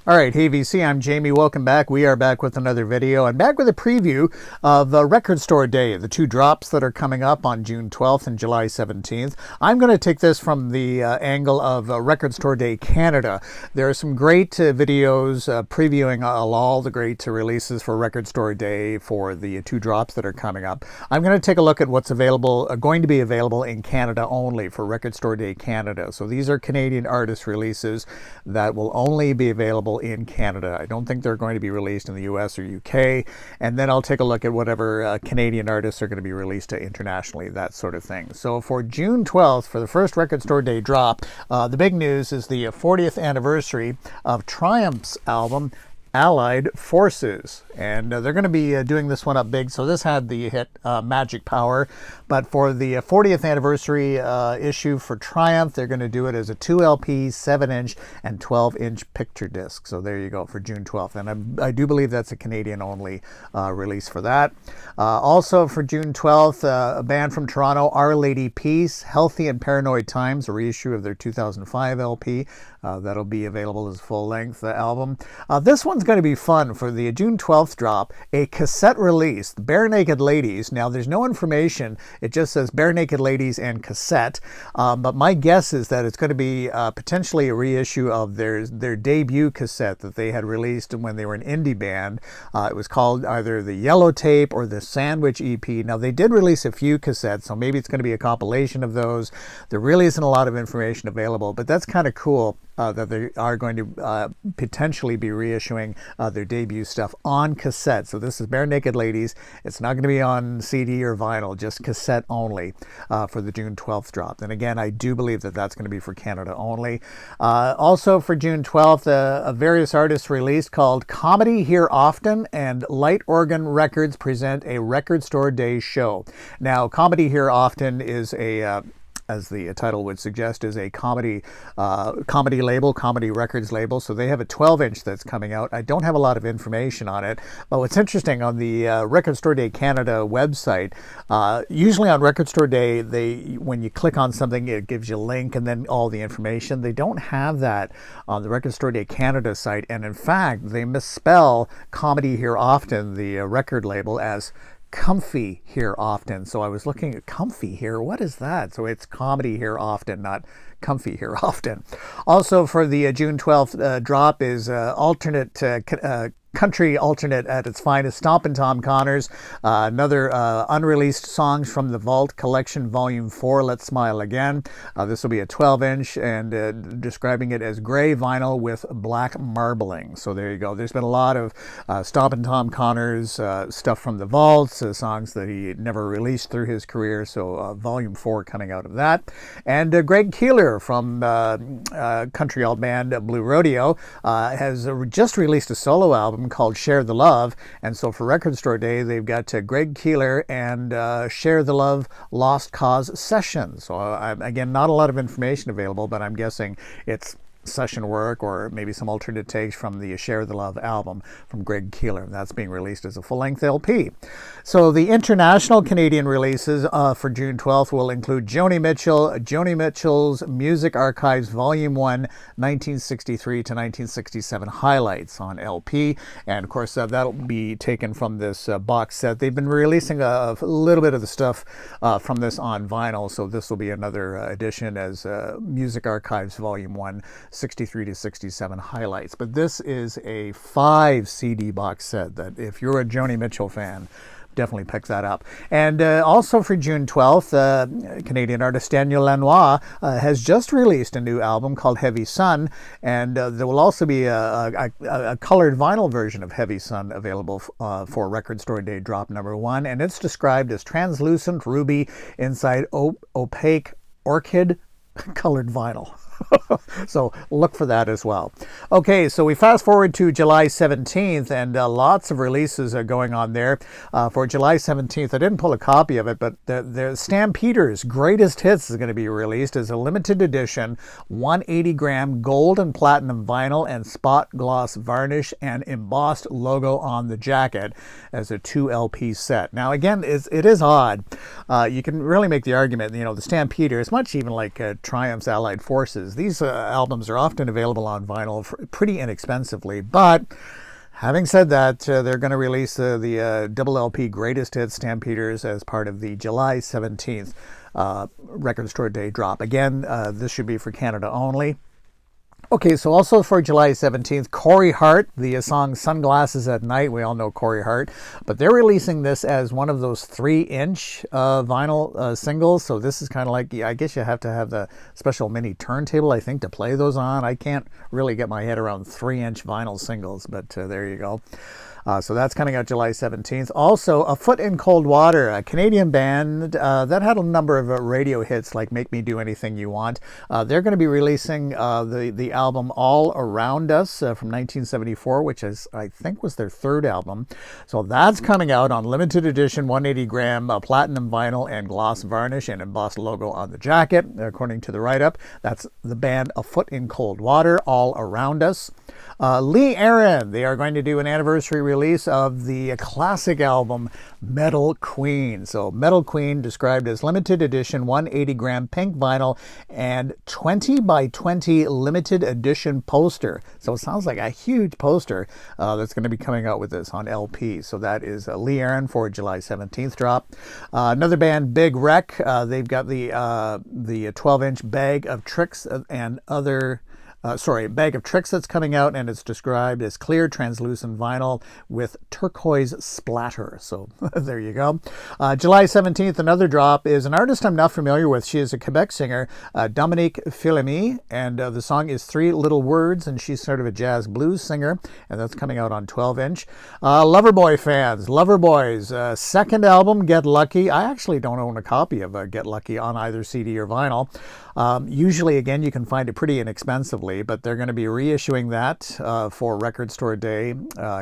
All right, hey VC, I'm Jamie. Welcome back. We are back with another video and back with a preview of Record Store Day, the two drops that are coming up on June 12th and July 17th. I'm going to take this from the angle of Record Store Day Canada. There are some great videos previewing all the great releases for Record Store Day for the two drops that are coming up. I'm going to take a look at what's available, going to be available in Canada only for Record Store Day Canada. So these are Canadian artist releases that will only be available in Canada. I don't think they're going to be released in the US or UK. And then I'll take a look at whatever Canadian artists are going to be released internationally, that sort of thing. So for June 12th, for the first Record Store Day drop, the big news is the 40th anniversary of Triumph's album, Allied Forces, and they're going to be doing this one up big. So this had the hit Magic Power, but for the 40th anniversary issue for Triumph, they're going to do it as a 2LP, 7-inch, and 12-inch picture disc. So there you go for June 12th, and I do believe that's a Canadian-only release for that. Also for June 12th, a band from Toronto, Our Lady Peace, Healthy and Paranoid Times, a reissue of their 2005 LP. That'll be available as a full-length album. This one's going to be fun for the June 12th drop, a cassette release, the Barenaked Ladies. Now, there's no information. It just says Barenaked Ladies and cassette. But my guess is that it's going to be potentially a reissue of their debut cassette that they had released when they were an indie band. It was called either the Yellow Tape or the Sandwich EP. Now, they did release a few cassettes, so maybe it's going to be a compilation of those. There really isn't a lot of information available, but that's kind of cool. That they are going to potentially be reissuing their debut stuff on cassette. So this is Barenaked Ladies. It's not going to be on CD or vinyl, just cassette only for the June 12th drop. And again, I do believe that that's going to be for Canada only. Also for June 12th, a various artists released called Comedy Here Often and Light Organ Records present a Record Store Day show. Now, Comedy Here Often is a as the title would suggest, is a comedy label, comedy records label. So they have a 12-inch that's coming out. I don't have a lot of information on it, but what's interesting on the Record Store Day Canada website, usually on Record Store Day, when you click on something, it gives you a link and then all the information. They don't have that on the Record Store Day Canada site, and in fact, they misspell Comedy Here Often, the record label, as Comfy Here Often. So I was looking at Comfy Here. What is that? So it's Comedy Here Often, not Comfy Here Often. Also for the June 12th drop is alternate country alternate at its finest, Stompin' Tom Connors, another unreleased Songs from the Vault Collection Volume 4, Let's Smile Again. This will be a 12-inch and describing it as gray vinyl with black marbling. So there you go. There's been a lot of Stompin' Tom Connors stuff from the Vaults, songs that he never released through his career. So Volume 4 coming out of that. And Greg Keeler from country alt band Blue Rodeo has just released a solo album called Share the Love, and so for Record Store Day they've got Greg Keeler and Share the Love Lost Cause Sessions. So again, not a lot of information available, but I'm guessing it's session work or maybe some alternate takes from the Share the Love album from Greg Keeler. That's being released as a full-length LP. So the international Canadian releases for June 12th will include Joni Mitchell's Music Archives Volume 1, 1963 to 1967 highlights on LP. And of course, that'll be taken from this box set. They've been releasing a little bit of the stuff from this on vinyl, so this will be another edition as Music Archives Volume 1, 63 to 67 highlights. But this is a 5 CD box set that if you're a Joni Mitchell fan, definitely pick that up. And also for June 12th, Canadian artist Daniel Lanois has just released a new album called Heavy Sun, and there will also be a colored vinyl version of Heavy Sun available for Record Store Day drop number 1, and it's described as translucent ruby inside opaque orchid colored vinyl. So look for that as well. Okay, so we fast forward to July 17th, and lots of releases are going on there. For July 17th, I didn't pull a copy of it, but the Stampeders Greatest Hits is going to be released as a limited edition 180-gram gold and platinum vinyl and spot gloss varnish and embossed logo on the jacket as a 2LP set. Now, again, it is odd. You can really make the argument, the Stampeders, much even like Triumph's Allied Forces, releases. These albums are often available on vinyl pretty inexpensively, but having said that, they're going to release the double LP Greatest Hits Stampeders as part of the July 17th Record Store Day drop. Again, this should be for Canada only. Okay, so also for July 17th, Corey Hart, the song Sunglasses at Night. We all know Corey Hart, but they're releasing this as one of those 3-inch vinyl singles. So this is kind of like, I guess you have to have the special mini turntable, I think, to play those on. I can't really get my head around 3-inch vinyl singles, but there you go. So that's coming out July 17th. Also, A Foot in Cold Water, a Canadian band that had a number of radio hits like Make Me Do Anything You Want. They're going to be releasing the album All Around Us from 1974, which I think was their third album. So that's coming out on limited edition 180-gram platinum vinyl and gloss varnish and embossed logo on the jacket, according to the write-up. That's the band A Foot in Cold Water, All Around Us. Lee Aaron, they are going to do an anniversary release of the classic album Metal Queen. So Metal Queen described as limited edition 180-gram pink vinyl and 20 by 20 limited edition poster. So it sounds like a huge poster that's going to be coming out with this on LP. So that is Lee Aaron for July 17th drop. Another band, Big Wreck, they've got the 12-inch Bag of Tricks and other... Bag of Tricks that's coming out, and it's described as clear, translucent vinyl with turquoise splatter. So there you go. July 17th, another drop is an artist I'm not familiar with. She is a Quebec singer, Dominique Philemy, and the song is Three Little Words, and she's sort of a jazz blues singer, and that's coming out on 12-inch. Loverboy fans, Loverboy's second album, Get Lucky. I actually don't own a copy of Get Lucky on either CD or vinyl. Usually, again, you can find it pretty inexpensively, but they're going to be reissuing that for Record Store Day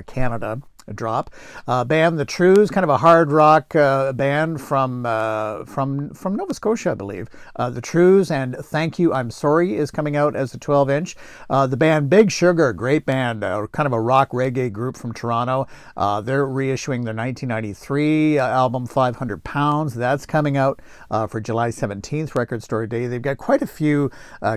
Canada drop. Band The Trues, kind of a hard rock band from Nova Scotia, I believe. The Trues and Thank You, I'm Sorry is coming out as a 12-inch. The band Big Sugar, great band, kind of a rock reggae group from Toronto. They're reissuing their 1993 album 500 Pounds. That's coming out for July 17th, Record Store Day. They've got quite a few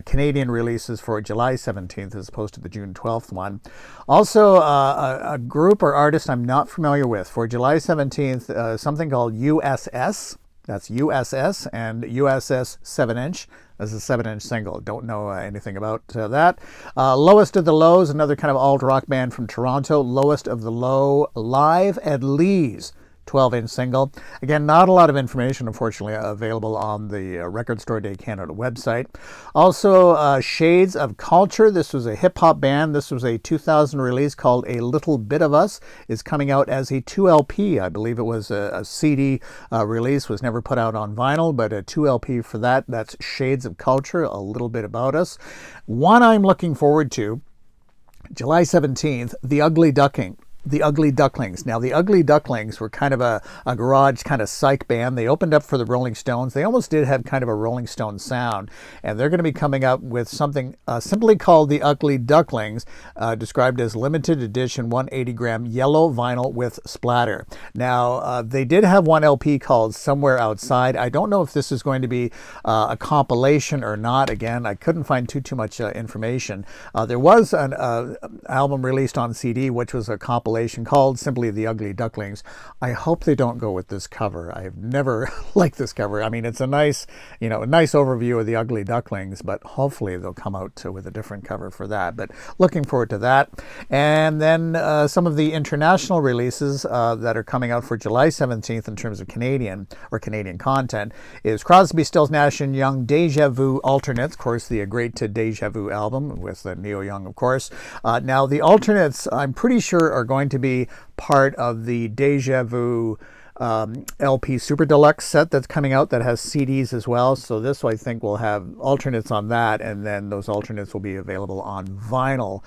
Canadian releases for July 17th as opposed to the June 12th one. Also, a group or artist I'm not familiar with for July 17th, something called USS. That's USS and USS 7-inch. That's a 7-inch single. Don't know anything about that. Lowest of the Lows, another kind of alt rock band from Toronto. Lowest of the Low, Live at Lee's 12-inch single. Again, not a lot of information, unfortunately, available on the Record Store Day Canada website. Also, Shades of Culture. This was a hip-hop band. This was a 2000 release called A Little Bit of Us. Is coming out as a 2LP. I believe it was a CD release. Was never put out on vinyl, but a 2LP for that. That's Shades of Culture, A Little Bit About Us. One I'm looking forward to, July 17th, The Ugly Ducklings. Now, the Ugly Ducklings were kind of a garage kind of psych band. They opened up for the Rolling Stones. They almost did have kind of a Rolling Stone sound. And they're going to be coming up with something simply called the Ugly Ducklings, described as limited edition 180-gram yellow vinyl with splatter. Now, they did have one LP called Somewhere Outside. I don't know if this is going to be a compilation or not. Again, I couldn't find too much information. There was an album released on CD, which was a compilation called simply The Ugly Ducklings. I hope they don't go with this cover. I've never liked this cover. I mean, it's a nice overview of The Ugly Ducklings, but hopefully they'll come out with a different cover for that. But looking forward to that. And then some of the international releases that are coming out for July 17th in terms of Canadian content is Crosby, Stills, Nash & Young Deja Vu Alternates. Of course, the great Deja Vu album with Neil Young, of course. Now, the Alternates, I'm pretty sure, are going to be part of the Deja Vu LP Super Deluxe set that's coming out that has CDs as well. So this, I think, will have alternates on that, and then those alternates will be available on vinyl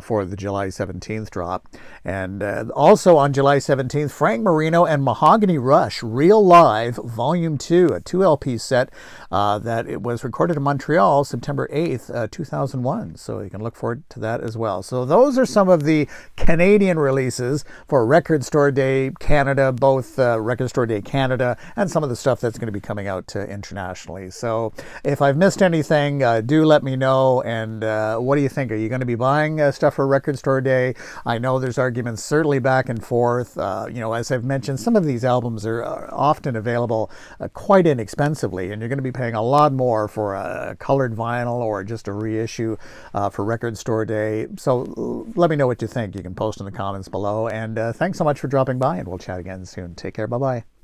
for the July 17th drop. And also on July 17th, Frank Marino and Mahogany Rush, Real Live Volume 2, a 2LP set that it was recorded in Montreal September 8th, 2001. So you can look forward to that as well. So those are some of the Canadian releases for Record Store Day Canada, both Record Store Day Canada and some of the stuff that's going to be coming out internationally. So if I've missed anything, do let me know. And what do you think? Are you going to be buying stuff for Record Store Day? I know there's arguments certainly back and forth. As I've mentioned, some of these albums are often available quite inexpensively, and you're going to be paying a lot more for a colored vinyl or just a reissue for Record Store Day. So let me know what you think. You can post in the comments below. And thanks so much for dropping by, and we'll chat again soon. Take care. Bye-bye.